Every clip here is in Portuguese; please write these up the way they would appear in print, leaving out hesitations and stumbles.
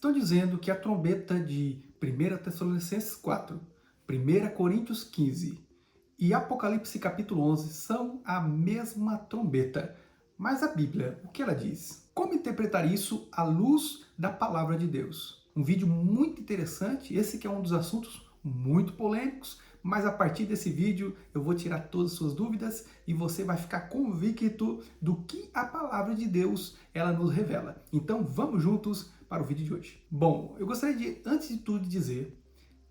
Estão dizendo que a trombeta de 1 Tessalonicenses 4, 1 Coríntios 15 e Apocalipse capítulo 11 são a mesma trombeta. Mas a Bíblia, o que ela diz? Como interpretar isso à luz da palavra de Deus? Um vídeo muito interessante, esse que é um dos assuntos muito polêmicos, mas a partir desse vídeo eu vou tirar todas as suas dúvidas e você vai ficar convicto do que a palavra de Deus ela nos revela. Então vamos juntos para o vídeo de hoje. Bom, eu gostaria de, antes de tudo, dizer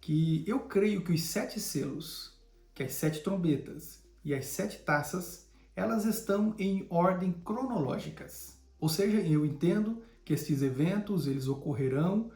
que eu creio que os 7 selos, que as 7 trombetas e as 7 taças, elas estão em ordem cronológicas. Ou seja, eu entendo que estes eventos eles ocorrerão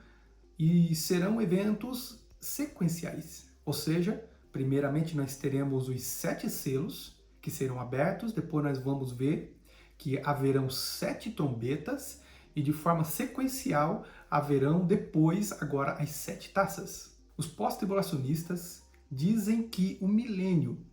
e serão eventos sequenciais. Ou seja, primeiramente nós teremos os 7 selos que serão abertos, depois nós vamos ver que haverão 7 trombetas e de forma sequencial haverão depois agora as 7 taças. Os pós-tribulacionistas dizem que o milênio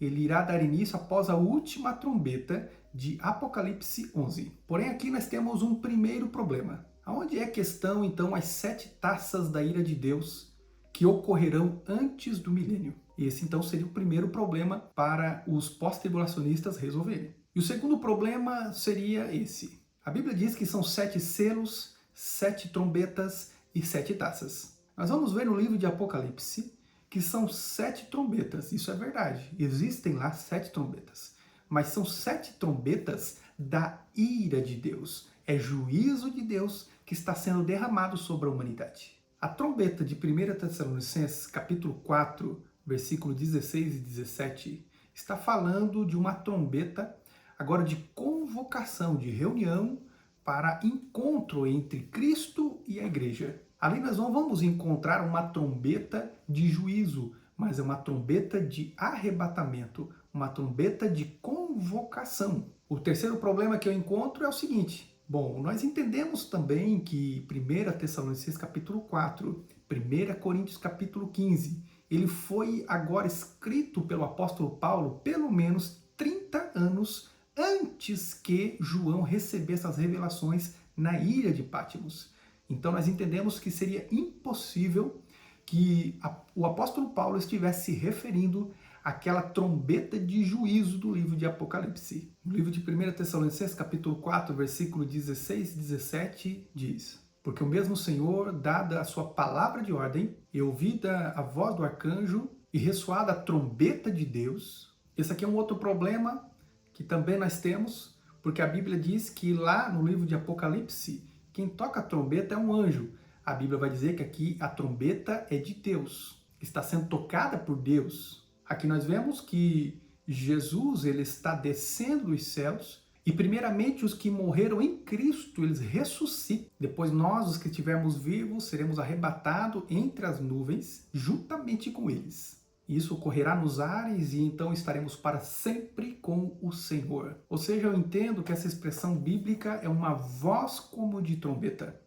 ele irá dar início após a última trombeta de Apocalipse 11. Porém aqui nós temos um primeiro problema. Aonde é que estão então as 7 taças da ira de Deus que ocorrerão antes do milênio? Esse então seria o primeiro problema para os pós-tribulacionistas resolverem. E o segundo problema seria esse. A Bíblia diz que são 7 selos, 7 trombetas e 7 taças. Nós vamos ver no livro de Apocalipse que são 7 trombetas. Isso é verdade. Existem lá 7 trombetas. Mas são 7 trombetas da ira de Deus. É juízo de Deus que está sendo derramado sobre a humanidade. A trombeta de 1 Tessalonicenses, capítulo 4, versículo 16 e 17, está falando de uma trombeta agora de convocação, de reunião para encontro entre Cristo e a igreja. Ali nós não vamos encontrar uma trombeta de juízo, mas é uma trombeta de arrebatamento, uma trombeta de convocação. O terceiro problema que eu encontro é o seguinte. Bom, nós entendemos também que 1 Tessalonicenses capítulo 4, 1 Coríntios capítulo 15, ele foi agora escrito pelo apóstolo Paulo pelo menos 30 anos antes que João recebesse as revelações na ilha de Patmos. Então nós entendemos que seria impossível que o apóstolo Paulo estivesse se referindo àquela trombeta de juízo do livro de Apocalipse. No livro de 1 Tessalonicenses, capítulo 4, versículo 16 e 17, diz: Porque o mesmo Senhor, dada a sua palavra de ordem, e ouvida a voz do arcanjo, e ressoada a trombeta de Deus. Esse aqui é um outro problema que também nós temos, porque a Bíblia diz que lá no livro de Apocalipse, quem toca a trombeta é um anjo. A Bíblia vai dizer que aqui a trombeta é de Deus, está sendo tocada por Deus. Aqui nós vemos que Jesus ele está descendo dos céus e primeiramente os que morreram em Cristo, eles ressuscitam. Depois nós, os que estivermos vivos, seremos arrebatados entre as nuvens juntamente com eles. Isso ocorrerá nos ares e então estaremos para sempre com o Senhor. Ou seja, eu entendo que essa expressão bíblica é uma voz como de trombeta.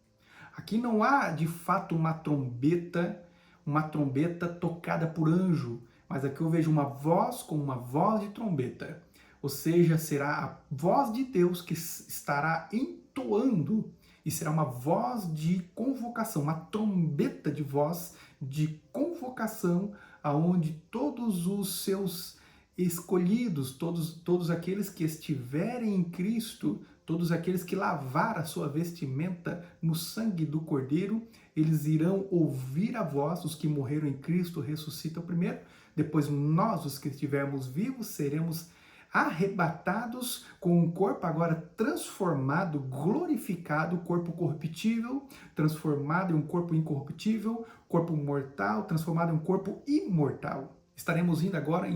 Aqui não há de fato uma trombeta tocada por anjo, mas aqui eu vejo uma voz como uma voz de trombeta. Ou seja, será a voz de Deus que estará entoando e será uma voz de convocação, uma trombeta de voz de convocação, aonde todos os seus escolhidos, todos aqueles que estiverem em Cristo, todos aqueles que lavaram a sua vestimenta no sangue do Cordeiro, eles irão ouvir a voz. Os que morreram em Cristo ressuscitam primeiro, depois nós, os que estivermos vivos, seremos arrebatados com um corpo agora transformado, glorificado, corpo corruptível, transformado em um corpo incorruptível, corpo mortal, transformado em um corpo imortal. Estaremos indo agora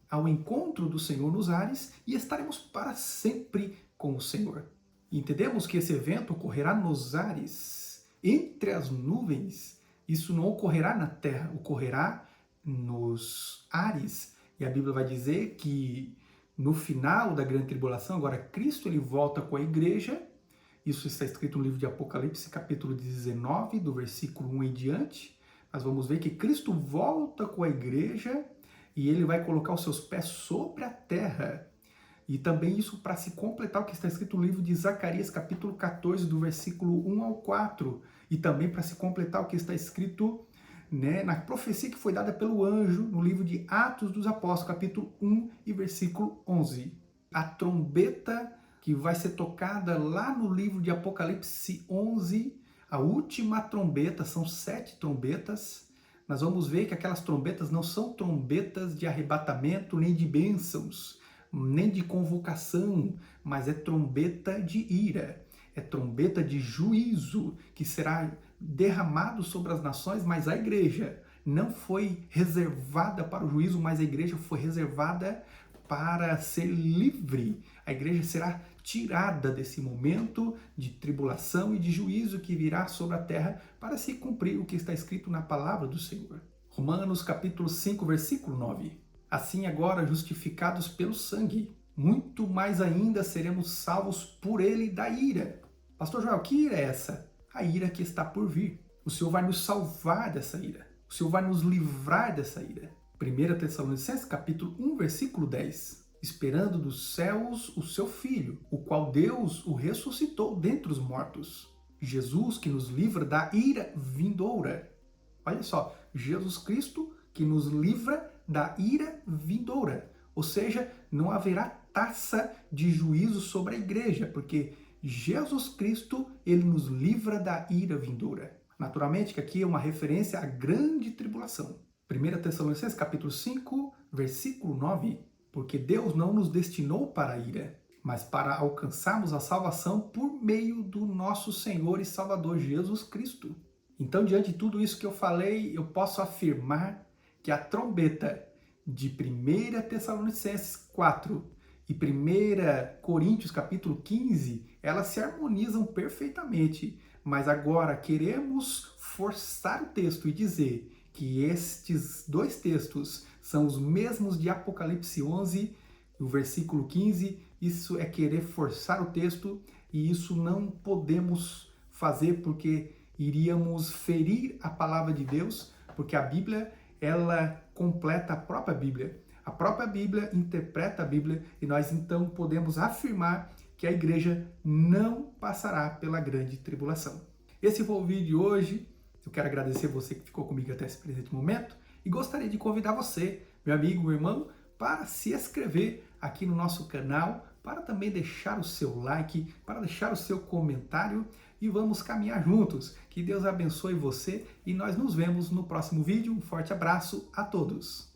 ao encontro do Senhor nos ares e estaremos para sempre com o Senhor. E entendemos que esse evento ocorrerá nos ares, entre as nuvens. Isso não ocorrerá na terra, ocorrerá nos ares. E a Bíblia vai dizer que no final da grande tribulação, agora Cristo ele volta com a igreja. Isso está escrito no livro de Apocalipse, capítulo 19, do versículo 1 em diante. Nós vamos ver que Cristo volta com a igreja e ele vai colocar os seus pés sobre a terra. E também isso para se completar o que está escrito no livro de Zacarias, capítulo 14, do versículo 1 ao 4. e também para se completar o que está escrito, né, na profecia que foi dada pelo anjo no livro de Atos dos Apóstolos, capítulo 1 e versículo 11. A trombeta que vai ser tocada lá no livro de Apocalipse 11, a última trombeta, são 7 trombetas. Nós vamos ver que aquelas trombetas não são trombetas de arrebatamento, nem de bênçãos, nem de convocação, mas é trombeta de ira, é trombeta de juízo que será derramado sobre as nações, mas a igreja não foi reservada para o juízo, mas a igreja foi reservada para ser livre. A igreja será tirada desse momento de tribulação e de juízo que virá sobre a terra para se cumprir o que está escrito na palavra do Senhor. Romanos capítulo 5, versículo 9. Assim agora, justificados pelo sangue, muito mais ainda seremos salvos por ele da ira. Pastor Joel, que ira é essa? A ira que está por vir. O Senhor vai nos salvar dessa ira. O Senhor vai nos livrar dessa ira. 1 Tessalonicenses capítulo 1, versículo 10. Esperando dos céus o seu Filho, o qual Deus o ressuscitou dentre os mortos. Jesus que nos livra da ira vindoura. Olha só, Jesus Cristo que nos livra da ira vindoura. Ou seja, não haverá taça de juízo sobre a igreja, porque Jesus Cristo, ele nos livra da ira vindoura. Naturalmente que aqui é uma referência à grande tribulação. 1 Tessalonicenses capítulo 5, versículo 9. Porque Deus não nos destinou para a ira, mas para alcançarmos a salvação por meio do nosso Senhor e Salvador Jesus Cristo. Então, diante de tudo isso que eu falei, eu posso afirmar que a trombeta de 1 Tessalonicenses 4 e 1 Coríntios capítulo 15, elas se harmonizam perfeitamente. Mas agora queremos forçar o texto e dizer que estes dois textos são os mesmos de Apocalipse 11, o versículo 15. Isso é querer forçar o texto e isso não podemos fazer porque iríamos ferir a palavra de Deus, porque a Bíblia, ela completa a própria Bíblia. A própria Bíblia interpreta a Bíblia e nós então podemos afirmar que a igreja não passará pela grande tribulação. Esse foi o vídeo de hoje. Eu quero agradecer você que ficou comigo até esse presente momento e gostaria de convidar você, meu amigo, meu irmão, para se inscrever aqui no nosso canal, para também deixar o seu like, para deixar o seu comentário e vamos caminhar juntos. Que Deus abençoe você e nós nos vemos no próximo vídeo. Um forte abraço a todos!